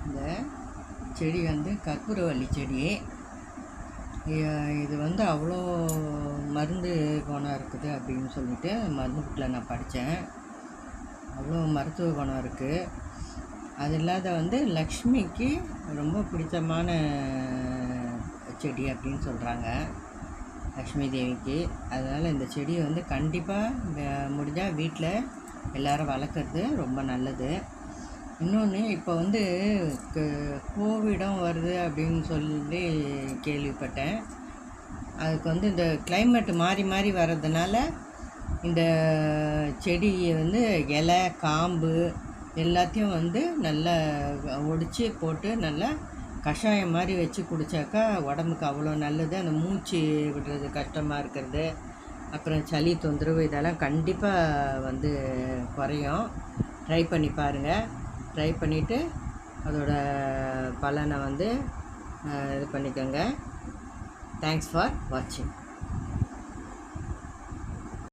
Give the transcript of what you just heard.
இந்த செடி வந்து கற்பூரவள்ளி செடி. இது வந்து அவ்வளோ மருந்து குணம் இருக்குது அப்படின்னு சொல்லிட்டு மருந்து புக்கில் நான் படித்தேன். அவ்வளோ மருத்துவ குணம் இருக்குது. அது இல்லாத வந்து லக்ஷ்மிக்கு ரொம்ப பிடித்தமான செடி அப்படின்னு சொல்கிறாங்க, லக்ஷ்மி தேவிக்கு. அதனால் இந்த செடியை வந்து கண்டிப்பாக முடிஞ்சால் வீட்டில் எல்லோரும் வளர்க்குறது ரொம்ப நல்லது. இன்னொன்று, இப்போ வந்து கோவிடும் வருது அப்படின்னு சொல்லி கேள்விப்பட்டேன். அதுக்கு வந்து இந்த கிளைமேட்டு மாறி மாறி வர்றதுனால இந்த செடியை வந்து இலை காம்பு எல்லாத்தையும் வந்து நல்லா ஒடிச்சு போட்டு நல்லா கஷாயம் மாதிரி வச்சு குடித்தாக்கா உடம்புக்கு அவ்வளோ நல்லது. அந்த மூச்சு விடுறது கஷ்டமாக இருக்கிறது, அப்புறம் சளி தொந்தரவு இதெல்லாம் கண்டிப்பாக வந்து குறையும். ட்ரை பண்ணி பாருங்கள். ட்ரை பண்ணிவிட்டு அதோட பலனை வந்து இது பண்ணிக்கோங்க. தேங்க்ஸ் ஃபார் வாட்சிங்.